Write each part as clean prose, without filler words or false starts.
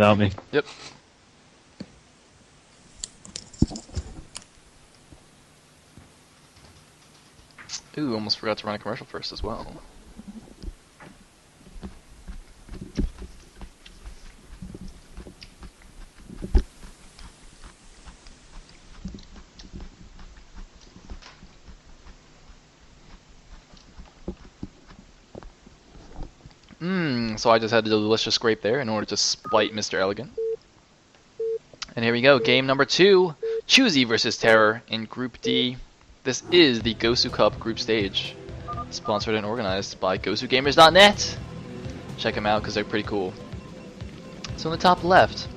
without me. Yep. Ooh, almost forgot to run a commercial first as well. So I just had a delicious scrape there in order to spite Mr. Elegant. And here we go, game number 2, Choosy versus TerrOr in Group D. This is the Gosu Cup group stage, sponsored and organized by GosuGamers.net. Check them out because they're pretty cool. So in the top left,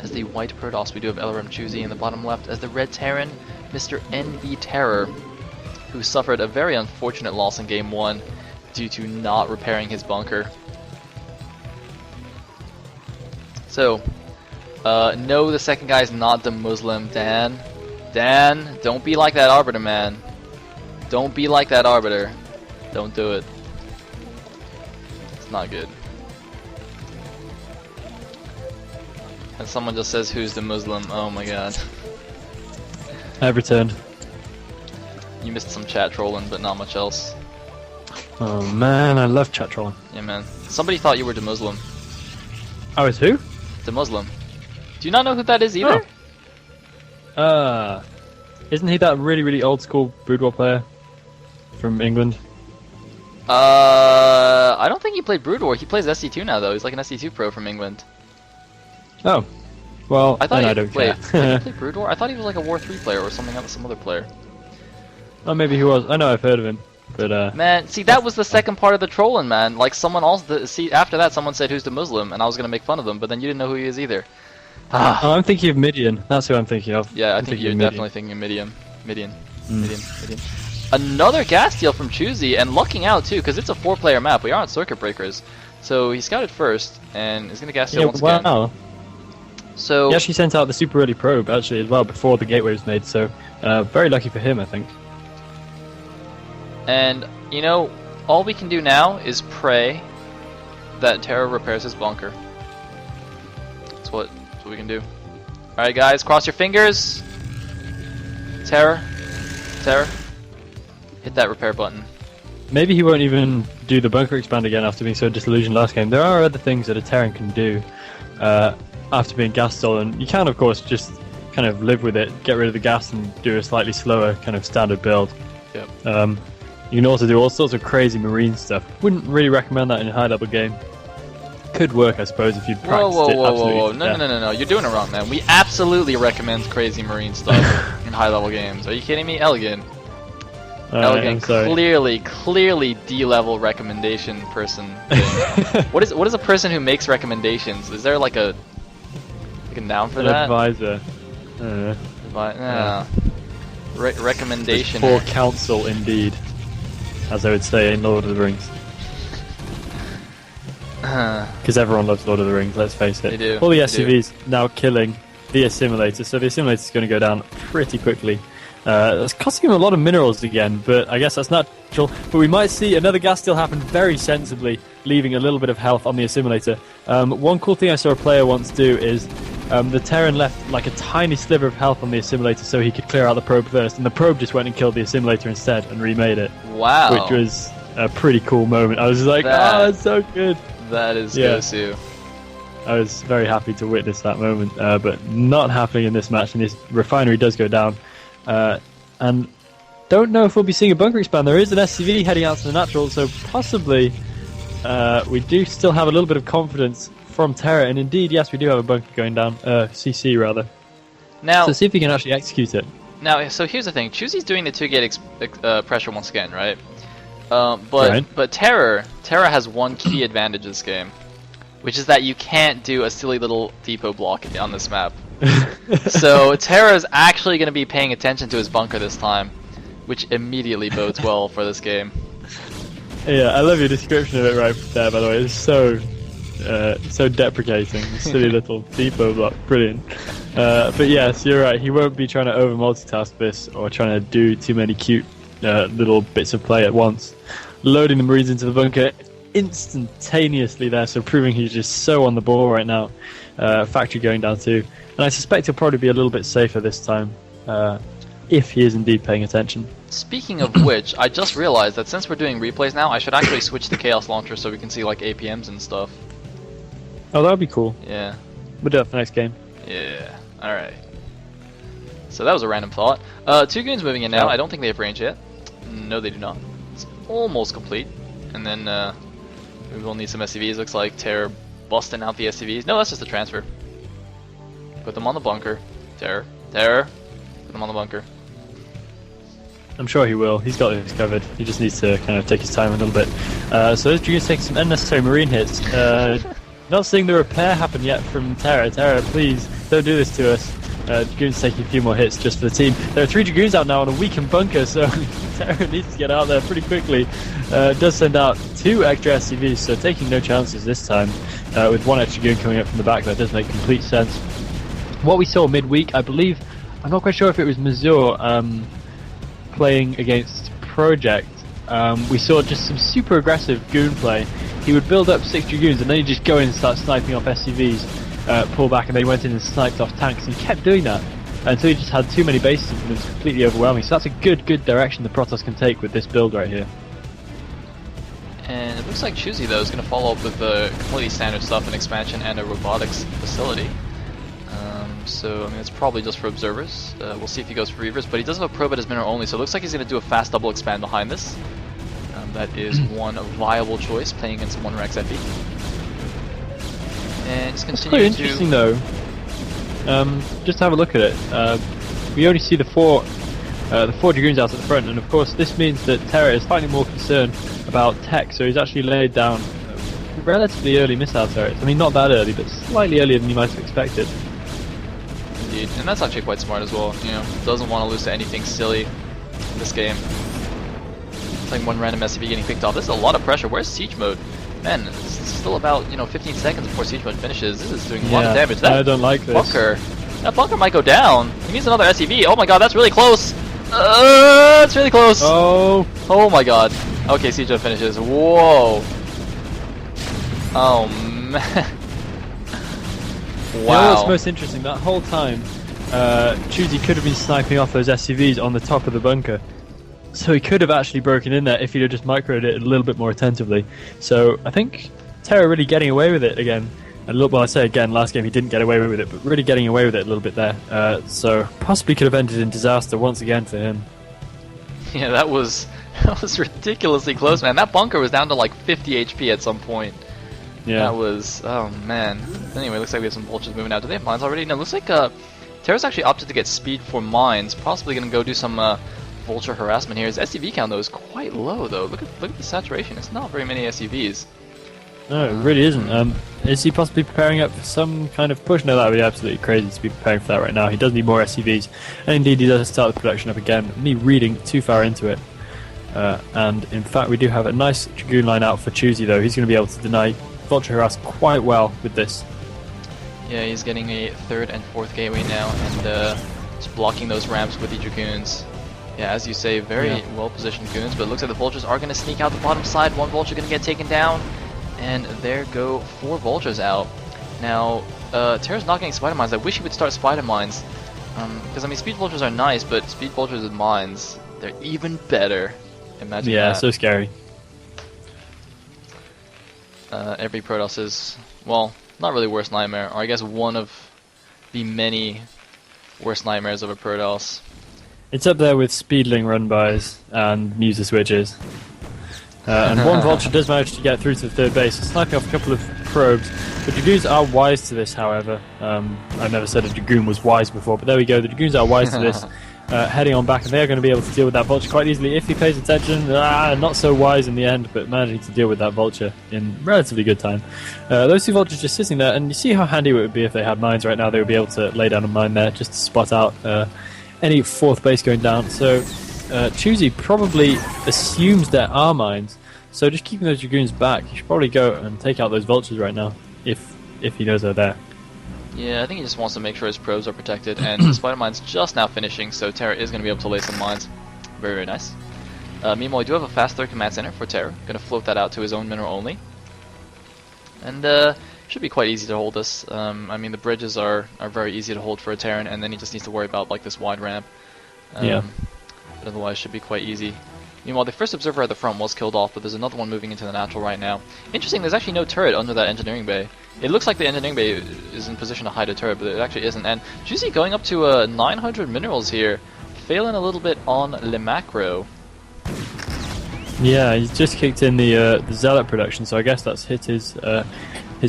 as the white Protoss, we do have LRM Choosy. In the bottom left, as the red Terran, Mr. NV TerrOr, who suffered a very unfortunate loss in game 1 due to not repairing his bunker. So, no, the second guy is not the Muslim, Dan. Dan, don't be like that Arbiter, man. Don't be like that Arbiter. Don't do it. It's not good. And someone just says, who's the Muslim? Oh my god. I've returned. You missed some chat trolling, but not much else. Oh man, I love chat trolling. Yeah, man. Somebody thought you were the Muslim. Oh, it's who? The Muslim. Do you not know who that is either? Oh. Isn't he that really, really old school Brood War player from England? I don't think he played Brood War. He plays SC2 now, though. He's like an SC2 pro from England. Oh. Well, I thought I don't wait, care. did he play Brood War? I thought he was like a War 3 player or something else, some other player. Oh, maybe he was. I know I've heard of him. But, man, see, that was the second part of the trolling, man. Like, someone else, see, after that, someone said, who's the Muslim? And I was going to make fun of them, but then you didn't know who he is either. Oh, I'm thinking of Midian. That's who I'm thinking of. Yeah, I think you're definitely thinking of Midian. Another gas steal from Choosy, and lucking out, too, because it's a 4-player map. We are on Circuit Breakers. So he scouted first, and is going to gas steal once again. Wow. So he actually sent out the super early probe, actually, as well, before the gateway was made, so very lucky for him, I think. And, you know, all we can do now is pray that TerrOr repairs his bunker. That's what we can do. Alright guys, cross your fingers. TerrOr, hit that repair button. Maybe he won't even do the bunker expand again after being so disillusioned last game. There are other things that a Terran can do after being gas stolen. You can, of course, just kind of live with it, get rid of the gas and do a slightly slower kind of standard build. Yep. You can also do all sorts of crazy marine stuff. Wouldn't really recommend that in a high-level game. Could work, I suppose, if you practiced it absolutely. Whoa. No. You're doing it wrong, man. We absolutely recommend crazy marine stuff in high-level games. Are you kidding me? Elegant. Elegant, clearly D-level recommendation person thing. What is a person who makes recommendations? Is there like a noun for that? Advisor. Recommendation. For counsel, indeed. As I would say in Lord of the Rings. Because everyone loves Lord of the Rings, let's face it. They do. All the SUVs now killing the assimilator, so the assimilator is going to go down pretty quickly. It's costing him a lot of minerals again, but I guess that's natural. But we might see another gas steal happen very sensibly, leaving a little bit of health on the assimilator. One cool thing I saw a player once do is the Terran left like a tiny sliver of health on the assimilator so he could clear out the probe first, and the probe just went and killed the assimilator instead and remade it. Wow. Which was a pretty cool moment. I was like, that's so good. That is Gosu. I was very happy to witness that moment, but not happening in this match, and this refinery does go down. And don't know if we'll be seeing a bunker expand. There is an SCV heading out to the natural, so possibly we do still have a little bit of confidence from TerrOr, and indeed, yes, we do have a bunker going down, CC rather. Now, so see if we can actually execute it. Now, so here's the thing. Choosy's doing the 2-gate pressure once again, right? But TerrOr has one key advantage this game, which is that you can't do a silly little depot block on this map. So TerrOr is actually going to be paying attention to his bunker this time, which immediately bodes well for this game. Yeah, I love your description of it right there, by the way. It's so deprecating. Silly little depot block. Brilliant. But yes, you're right. He won't be trying to over multitask this or trying to do too many cute little bits of play at once. Loading the Marines into the bunker instantaneously there, so proving he's just so on the ball right now. Factory going down too. And I suspect he'll probably be a little bit safer this time, if he is indeed paying attention. Speaking of which, I just realized that since we're doing replays now, I should actually switch to Chaos Launcher so we can see like APMs and stuff. Oh, that would be cool. Yeah. We'll do that for next game. Yeah. Alright. So that was a random thought. 2 goons moving in now. Yeah. I don't think they have range yet. No, they do not. It's almost complete. And then we will need some SCVs. Looks like TerrOr busting out the SCVs. No, that's just a transfer. Put them on the bunker. TerrOr. Put them on the bunker. I'm sure he will. He's got this covered. He just needs to kind of take his time a little bit. So those Dragoons taking some unnecessary marine hits. Not seeing the repair happen yet from TerrOr. TerrOr, please, don't do this to us. Dragoons taking a few more hits just for the team. There are 3 Dragoons out now on a weakened bunker, so TerrOr needs to get out there pretty quickly. Does send out 2 extra SCVs, so taking no chances this time. With 1 extra Dragoon coming up from the back, that does make complete sense. What we saw midweek, I believe, I'm not quite sure if it was Mazur playing against Project. We saw just some super aggressive goon play. He would build up 6 Dragoons and then he'd just go in and start sniping off SCVs, pull back, and then he went in and sniped off tanks, and he kept doing that until he just had too many bases and it was completely overwhelming. So that's a good direction the Protoss can take with this build right here. And it looks like Choosy though is going to follow up with the completely standard stuff, an expansion and a robotics facility. So, I mean, it's probably just for observers. We'll see if he goes for reavers, but he does have a probe at his mineral only, so it looks like he's going to do a fast double expand behind this. That is one viable choice, playing against 1 Rex Epi. And just continue It's quite interesting though. Just to have a look at it. We only see the 4 Dragoons out at the front, and of course this means that TerrOr is slightly more concerned about tech, so he's actually laid down relatively early missile turrets. I mean, not that early, but slightly earlier than you might have expected. Indeed, and that's actually quite smart as well. You know, doesn't want to lose to anything silly in this game. It's like 1 random SCV getting picked off. This is a lot of pressure. Where's siege mode? Man, it's still about 15 seconds before siege mode finishes. This is doing a lot of damage. That I don't like this. That bunker might go down. He needs another SCV. Oh my god, that's really close. It's really close. Oh my god. Okay, siege mode finishes. Whoa. Oh man. Wow. You know what's most interesting? That whole time, Choosy could have been sniping off those SCVs on the top of the bunker. So he could have actually broken in there if he'd have just microed it a little bit more attentively. So I think TerrOr really getting away with it again. And look, well, I say again, last game he didn't get away with it, but really getting away with it a little bit there. So possibly could have ended in disaster once again for him. Yeah, that was ridiculously close, man. That bunker was down to like 50 HP at some point. Yeah. That was, oh man. Anyway, looks like we have some vultures moving out. Do they have mines already? No, looks like TerrOr's actually opted to get speed for mines. Possibly going to go do some vulture harassment here. His SCV count though is quite low though. Look at the saturation. It's not very many SCVs. No, it really isn't. Is he possibly preparing up for some kind of push? No, that would be absolutely crazy to be preparing for that right now. He does need more SCVs. And indeed, he does start the production up again. Me reading too far into it. And in fact, we do have a nice Dragoon line out for Choosy though. He's going to be able to deny vulture harass quite well with this. Yeah, he's getting a 3rd and 4th gateway now, and just blocking those ramps with the Dragoons. Yeah, as you say, very well positioned goons, but it looks like the vultures are going to sneak out the bottom side. 1 vulture going to get taken down, and there go 4 vultures out. Now, TerrOr's not getting spider mines. I wish he would start spider mines, because I mean, speed vultures are nice, but speed vultures with mines, they're even better. Imagine that. Yeah, so scary. Every Protoss is, well, not really worst nightmare, or I guess one of the many worst nightmares of a Protoss. It's up there with Speedling run-bys and Muser switches. And 1 vulture does manage to get through to the 3rd base, sniping off a couple of probes. The Dragoons are wise to this, however. I never said a Dragoon was wise before, but there we go. The Dragoons are wise to this. Heading on back, and they are going to be able to deal with that vulture quite easily if he pays attention. Not so wise in the end, but managing to deal with that vulture in relatively good time. Those 2 vultures just sitting there, and you see how handy it would be if they had mines right now. They would be able to lay down a mine there just to spot out any 4th base going down. So Choosy probably assumes there are mines, so just keeping those Dragoons back, he should probably go and take out those vultures right now if he knows they're there. Yeah, I think he just wants to make sure his probes are protected, and the spider mine's just now finishing, so TerrOr is going to be able to lay some mines. Very, very nice. Meanwhile, we do have a fast third command center for TerrOr. Gonna float that out to his own mineral only. And should be quite easy to hold this. I mean, the bridges are very easy to hold for a Terran, and then he just needs to worry about like this wide ramp. Yeah. But otherwise, should be quite easy. Meanwhile, the first observer at the front was killed off, but there's another one moving into the natural right now. Interesting, there's actually no turret under that engineering bay. It looks like the engineering bay is in position to hide a turret, but it actually isn't. And Choosy going up to 900 minerals here, failing a little bit on Le Macro. Yeah, he's just kicked in the Zealot production, so I guess that's hit his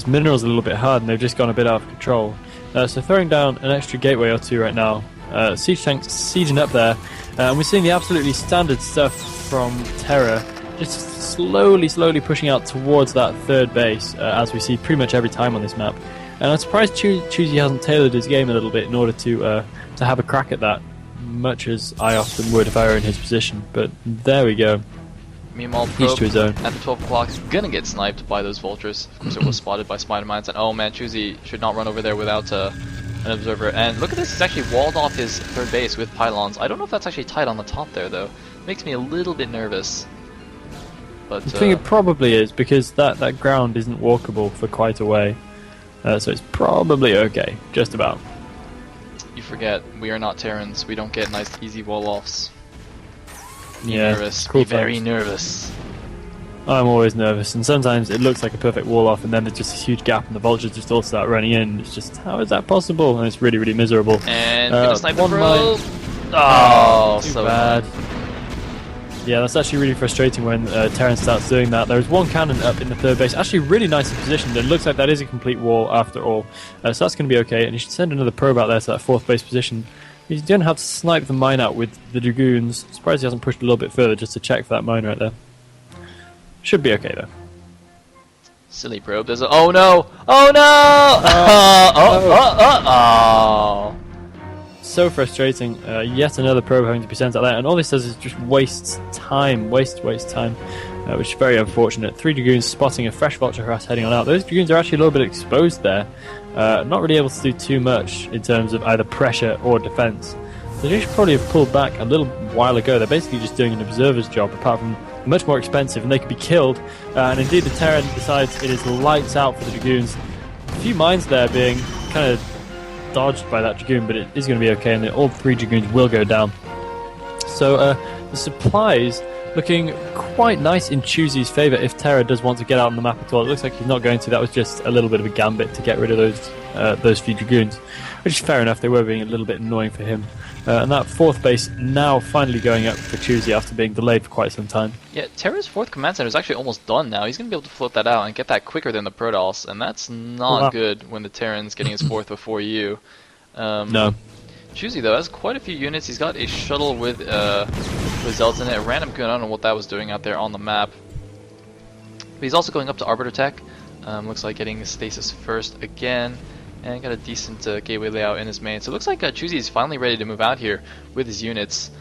minerals a little bit hard, and they've just gone a bit out of control. So throwing down an extra gateway or two right now. Siege tanks sieging up there, and we're seeing the absolutely standard stuff from TerrOr, just slowly pushing out towards that third base, as we see pretty much every time on this map. And I'm surprised Choosy hasn't tailored his game a little bit in order to have a crack at that, much as I often would if I were in his position. But there we go. Meanwhile, Each to his own. at the 12 o'clock is gonna get sniped by those vultures. Of course, it was spotted by spider mines, and oh man, Choosy should not run over there without an observer. And look at this, he's actually walled off his third base with pylons. I don't know if that's actually tight on the top there, though. Makes me a little bit nervous. But I think it probably is, because that ground isn't walkable for quite a way. So it's probably okay, just about. you forget, we are not Terrans. We don't get nice, easy wall-offs. Be Yeah, nervous. cool Be very times. nervous. I'm always nervous, and sometimes it looks like a perfect wall off, and then there's just a huge gap, and the vultures just all start running in. It's just, how is that possible? And it's really miserable. And gonna snipe the one probe. mine. Oh, Too so bad. Yeah, that's actually really frustrating when Terran starts doing that. There's one cannon up in the third base, actually really nicely positioned. It looks like that is a complete wall after all, so that's going to be okay. And you should send another probe out there to that fourth base position. He's going to have to snipe the mine out with the Dragoons. Surprised he hasn't pushed a little bit further just to check for that mine right there. Should be okay though. silly probe. There's a oh no! Oh no! Oh! So frustrating. Yet another probe having to be sent out there, and all this does is just waste time, waste time, which is very unfortunate. 3 Dragoons spotting a fresh vulture harass heading on out. Those Dragoons are actually a little bit exposed there, not really able to do too much in terms of either pressure or defense. They should probably have pulled back a little while ago. They're basically just doing an observer's job, apart from much more expensive, and they could be killed. And indeed, the Terran decides it is lights out for the Dragoons. A few mines there being kind of dodged by that Dragoon, but it is going to be okay, and all 3 Dragoons will go down. So the supplies looking quite nice in Choosy's favour if TerrOr does want to get out on the map at all. It looks like he's not going to. That was just a little bit of a gambit to get rid of those few Dragoons, which is fair enough. They were being a little bit annoying for him. And that fourth base now finally going up for Choosy after being delayed for quite some time. Yeah, TerrOr's fourth command center is actually almost done now. He's going to be able to float that out and get that quicker than the Protoss, and that's not good when the Terran's getting his fourth before you. No. Choosy, though, has quite a few units. He's got a shuttle with Zealots in it, a random gun. I don't know what that was doing out there on the map. But he's also going up to Arbiter Tech. Looks like getting Stasis first again. And got a decent gateway layout in his main. So it looks like Choosy is finally ready to move out here with his units.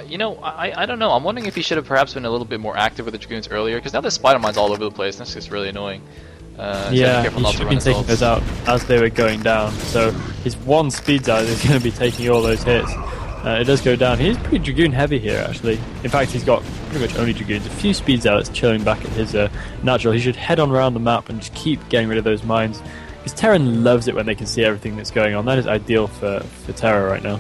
You know, I don't know. I'm wondering if he should have perhaps been a little bit more active with the Dragoons earlier, because now there's spider mines all over the place, and that's just really annoying. Yeah, he should have been taking those out as they were going down. So his one speed out is going to be taking all those hits. It does go down. He's pretty Dragoon heavy here, actually. In fact, he's got pretty much only Dragoons. A few speeds out that's chilling back at his natural. He should head on around the map and just keep getting rid of those mines. Because Terran loves it when they can see everything that's going on. That is ideal for TerrOr right now.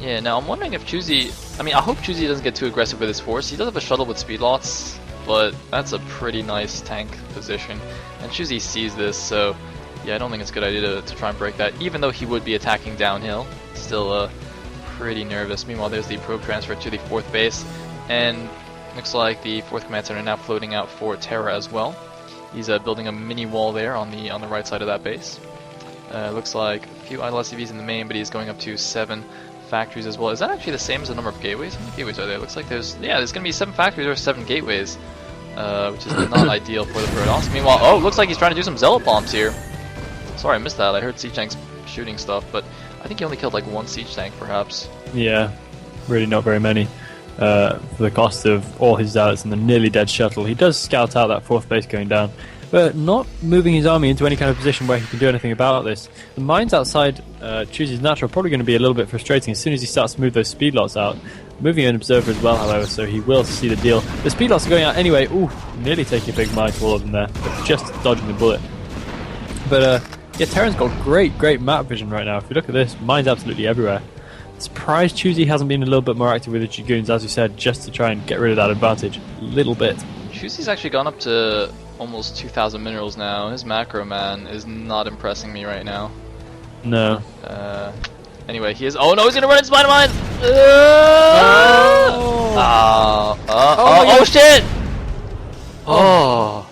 Yeah, now I'm wondering if Choosy... I mean, I hope Choosy doesn't get too aggressive with his force. He does have a shuttle with speed lots, but that's a pretty nice tank position. And Choosy sees this, so yeah, I don't think it's a good idea to try and break that, even though he would be attacking downhill. Still pretty nervous. Meanwhile, there's the probe transfer to the fourth base, and looks like the fourth command center now floating out for TerrOr as well. He's building a mini wall there on the right side of that base. Looks like a few idle SCVs in the main, but he's going up to 7 factories as well. Is that actually the same as the number of gateways? How many gateways are there? Looks like there's going to be 7 factories or 7 gateways, which is not ideal for the Protoss. Meanwhile, oh, looks like he's trying to do some Zealot bombs here. Sorry, I missed that. I heard siege tanks shooting stuff, but I think he only killed like 1 siege tank, perhaps. Yeah, really not very many. For the cost of all his Zealots and the nearly dead shuttle. He does scout out that fourth base going down. but not moving his army into any kind of position where he can do anything about this. The mines outside Choosy's natural are probably going to be a little bit frustrating as soon as he starts to move those speed lots out. Moving an observer as well, however, so he will see the deal. The speed lots are going out anyway. Ooh, nearly taking a big mine to all of them there, but just dodging the bullet. But yeah, Terran's got great map vision right now. If you look at this, mines absolutely everywhere. Surprised Choosy hasn't been a little bit more active with the Dragoons, as you said, just to try and get rid of that advantage a little bit. Choosy's actually gone up to almost 2,000 minerals now. His macro man is not impressing me right now. No. Anyway, he is. Oh no, he's gonna run into spider mine! Oh shit! Oh.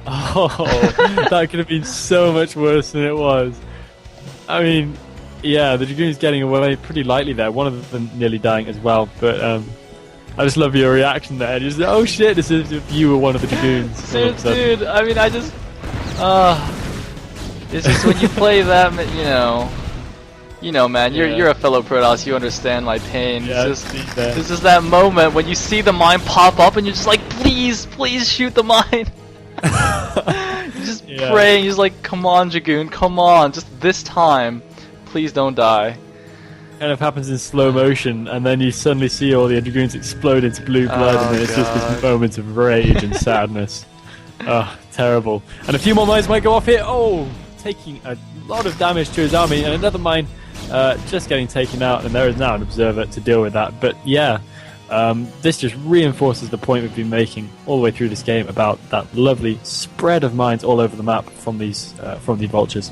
Oh, that could have been so much worse than it was. I mean, yeah, the Dragoon's getting away pretty lightly there. One of them nearly dying as well, but I just love your reaction there. Just, oh shit, this is if you were one of the Dragoons. Dude, I mean, I just... it's just when you play that, you know, man, you're a fellow Protoss, you understand my pain. Yeah, it's just that moment when you see the mine pop up and you're just like, please shoot the mine. You're just praying, you're just like, come on, Dragoon, come on, just this time, please don't die. Kind of happens in slow motion, and then you suddenly see all the Dragoons explode into blue blood, and then it's just this moment of rage and sadness. Oh, terrible. And a few more mines might go off here. Oh, taking a lot of damage to his army, and another mine just getting taken out, and there is now an observer to deal with that. But yeah, this just reinforces the point we've been making all the way through this game about that lovely spread of mines all over the map from the vultures.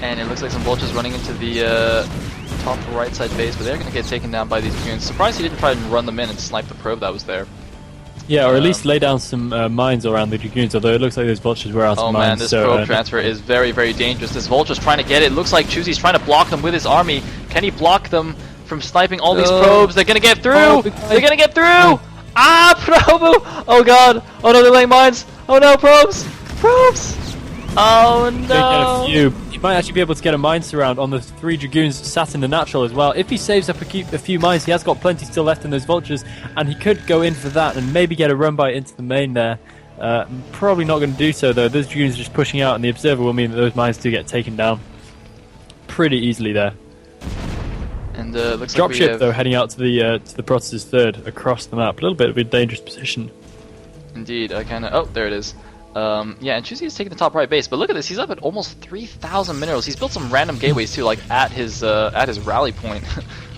And it looks like some vultures running into the top right side base, but they're going to get taken down by these Dragoons. Surprised he didn't try and run them in and snipe the probe that was there. Yeah, or at least lay down some mines around the Dragoons, although it looks like those vultures were out of mines. Oh man, this probe transfer is very dangerous. This vulture's trying to get it. Looks like Choosy's trying to block them with his army. Can he block them from sniping all these probes? They're going to get through! They're going to get through! Ah, probe! Oh god! Oh no, they're laying mines! Oh no, probes! Probes! Oh no! He might actually be able to get a mine surround on the 3 Dragoons sat in the natural as well. If he saves up a few mines, he has got plenty still left in those vultures, and he could go in for that and maybe get a run by into the main there. Probably not going to do so though. Those Dragoons are just pushing out, and the observer will mean that those mines do get taken down pretty easily there. And looks like dropship though heading out to the Protoss' third across the map. A little bit of a dangerous position. Indeed, I kind of. Oh, there it is. Yeah, and Choosy is taking the top right base, but look at this, he's up at almost 3,000 minerals. He's built some random gateways too, like at his rally point.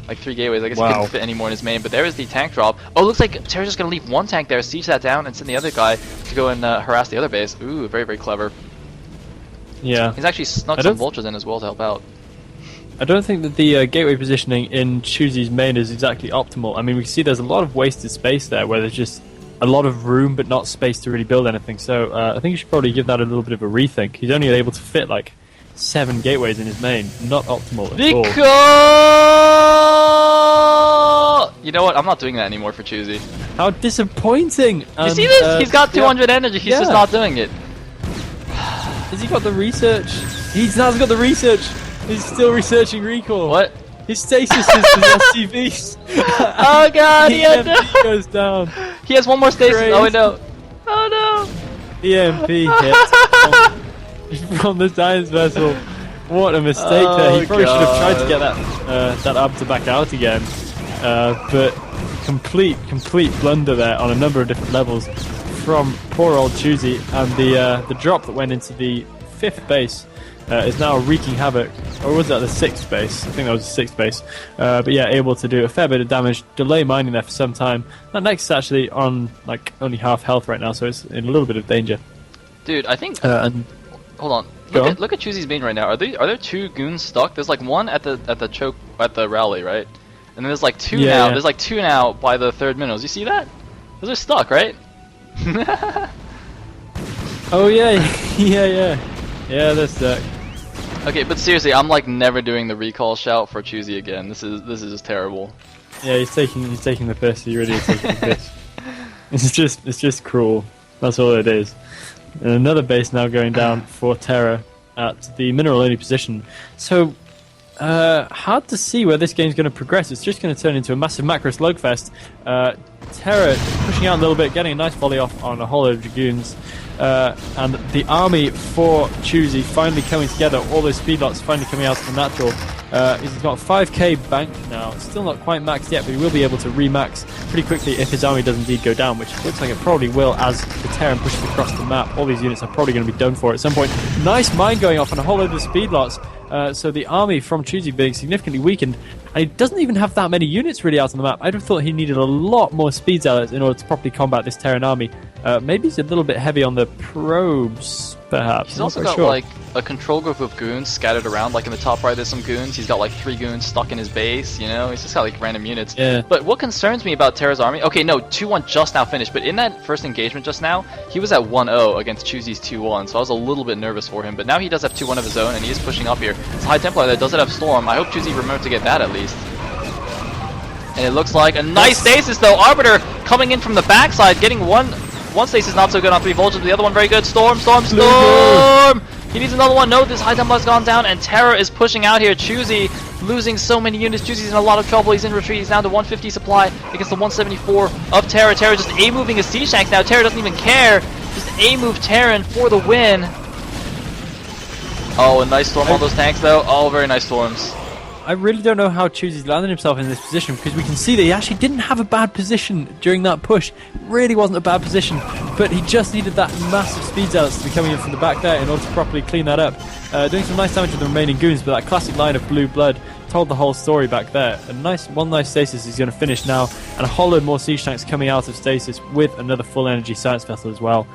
Like 3 gateways, I guess he couldn't fit any more in his main, but there is the tank drop. Oh, looks like Terror's just going to leave one tank there, siege that down, and send the other guy to go and harass the other base. Ooh, very clever. Yeah. He's actually snuck some vultures in as well to help out. I don't think that the gateway positioning in Choosy's main is exactly optimal. I mean, we can see there's a lot of wasted space there, where there's just a lot of room but not space to really build anything, so I think you should probably give that a little bit of a rethink. He's only able to fit like 7 gateways in his main, not optimal at all. You know what, I'm not doing that anymore for Choosy. How disappointing! You see this? He's got 200 energy, he's just not doing it. Has he got the research? He's now got the research! He's still researching recall! What? His stasis is the SCVs. Oh god, he goes down. He has one more stasis. Crazy. Oh no. Oh no. EMP hit from the science vessel. What a mistake there. He probably should have tried to get that up to back out again. But complete blunder there on a number of different levels from poor old Choosy, and the drop that went into the 5th base is now wreaking havoc. Or was that the 6th base? I think that was the 6th base. But yeah, able to do a fair bit of damage, delay mining there for some time. That next is actually on like only half health right now, so it's in a little bit of danger. Dude, I think. Hold on. Look at Choosy's main right now. Are there 2 goons stuck? There's like one at the rally, right? And then there's like 2 now. Yeah. There's like 2 now by the 3rd minerals. You see that? Those are stuck, right? Oh yeah, yeah, they're stuck. Okay, but seriously, I'm like never doing the recall shout for Choosy again. This is just terrible. Yeah, he's taking the piss. He really is taking the piss. It's just cruel. That's all it is. And another base now going down for Terror at the mineral only position. So hard to see where this game's going to progress. It's just going to turn into a massive macro slugfest. Terror pushing out a little bit, getting a nice volley off on a whole load of Dragoons. and the army for Choosy finally coming together. All those speed lots finally coming out of the natural. He's got 5k bank now. Still not quite maxed yet, but he will be able to re-max pretty quickly if his army does indeed go down, which looks like it probably will as the Terran pushes across the map. All these units are probably going to be done for at some point. Nice mine going off and a whole load of speed lots. So the army from Choosy being significantly weakened, and he doesn't even have that many units really out on the map. I'd have thought he needed a lot more speed zealots in order to properly combat this Terran army. Maybe he's a little bit heavy on the probes, perhaps. He's also got like a control group of goons scattered around. Like in the top right, there's some goons. He's got like 3 goons stuck in his base. You know, he's just got like random units. Yeah. But what concerns me about Terra's army? Okay, no, 2-1 just now finished. But in that first engagement just now, he was at 1-0 against Choosy's 2-1. So I was a little bit nervous for him. But now he does have 2-1 of his own, and he is pushing up here. It's a High Templar that doesn't have Storm. I hope Choosy remembered to get that at least. And it looks like a nice stasis though. Arbiter coming in from the backside, getting one stasis not so good on 3 voltage, but the other one very good. Storm! He needs another one. No, this High Templar's gone down, and TerrOr is pushing out here. Choosy losing so many units. Choosy's in a lot of trouble. He's in retreat. He's down to 150 supply against the 174 of TerrOr. TerrOr just A-moving his Sea Shanks now. TerrOr doesn't even care. Just A-move Terran for the win. Oh, a nice storm on those tanks though. Oh, very nice storms. I really don't know how Choosy's landed himself in this position, because we can see that he actually didn't have a bad position during that push. It really wasn't a bad position, but he just needed that massive speed zealots to be coming in from the back there in order to properly clean that up. Doing some nice damage to the remaining goons, but that classic line of blue blood told the whole story back there. One nice stasis is going to finish now, and a whole load more siege tanks coming out of stasis with another full energy science vessel as well.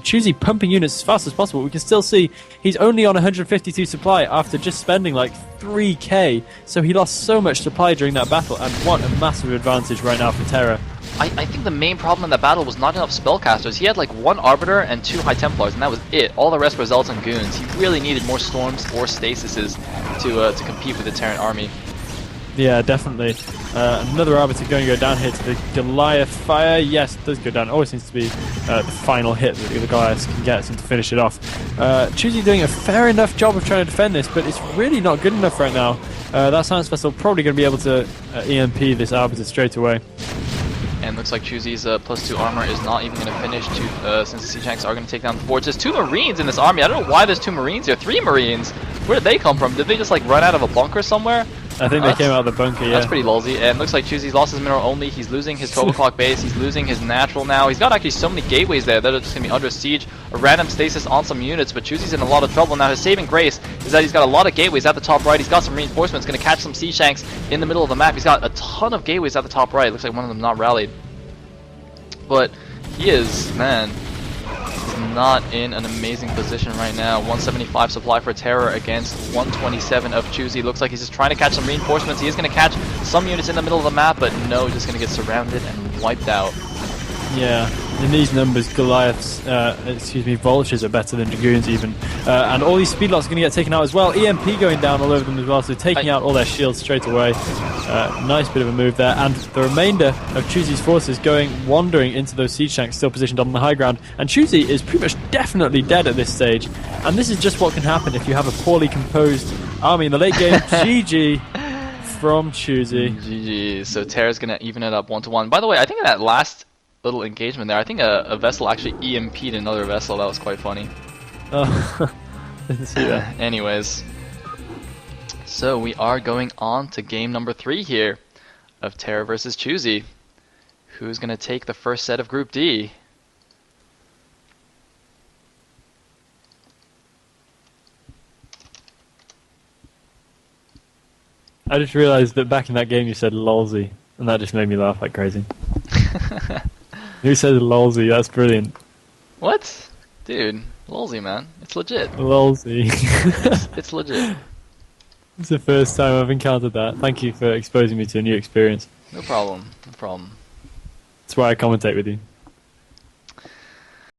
Choosy pumping units as fast as possible. We can still see he's only on 152 supply after just spending like 3k, so he lost so much supply during that battle, and what a massive advantage right now for TerrOr. I think the main problem in that battle was not enough spellcasters. He had like 1 Arbiter and 2 High Templars, and that was it. All the rest were Zealots and Goons. He really needed more Storms or Stasises to compete with the Terran army. Yeah, definitely. Another Arbiter going to go down here to the Goliath fire. Yes, it does go down. It always seems to be the final hit that the Goliath can get to finish it off. Choosy doing a fair enough job of trying to defend this, but it's really not good enough right now. That Science Vessel probably going to be able to EMP this Arbiter straight away. And looks like Choosy's +2 armor is not even going to finish since the Sea Tanks are going to take down the forts. There's 2 Marines in this army. I don't know why there's 2 Marines here. 3 Marines! Where did they come from? Did they just like run out of a bunker somewhere? I think they came out of the bunker, yeah. That's pretty lolsy. And looks like Choosy's lost his mineral only. He's losing his 12 o'clock base. He's losing his natural now. He's got actually so many gateways there that are just going to be under siege. A random stasis on some units, but Choosy's in a lot of trouble now. His saving grace is that he's got a lot of gateways at the top right. He's got some reinforcements. Going to catch some Sea Shanks in the middle of the map. He's got a ton of gateways at the top right. Looks like one of them not rallied. But he is, man, he's not in an amazing position right now. 175 supply for TerrOr against 127 of Choosy. Looks like he's just trying to catch some reinforcements. He is going to catch some units in the middle of the map, but no, just going to get surrounded and wiped out. Yeah, in these numbers, Goliaths, Vultures are better than Dragoons even. And all these speedlots are going to get taken out as well. EMP going down all over them as well, so taking out all their shields straight away. Nice bit of a move there. And the remainder of Choosy's forces wandering into those siege tanks still positioned on the high ground. And Choosy is pretty much definitely dead at this stage. And this is just what can happen if you have a poorly composed army in the late game. GG from Choosy. GG. So TerrOr's going to even it up 1-1. By the way, I think in that last little engagement there, I think a vessel actually EMP'd another vessel. That was quite funny. Oh, didn't see that. Anyways, so we are going on to game number 3 here of TerrOr versus Choosy. Who's going to take the first set of Group D? I just realised that back in that game you said lolsy, and that just made me laugh like crazy. Who says lolsy? That's brilliant. What? Dude, lolsy, man. It's legit. Lolsy. It's legit. It's the first time I've encountered that. Thank you for exposing me to a new experience. No problem. No problem. That's why I commentate with you.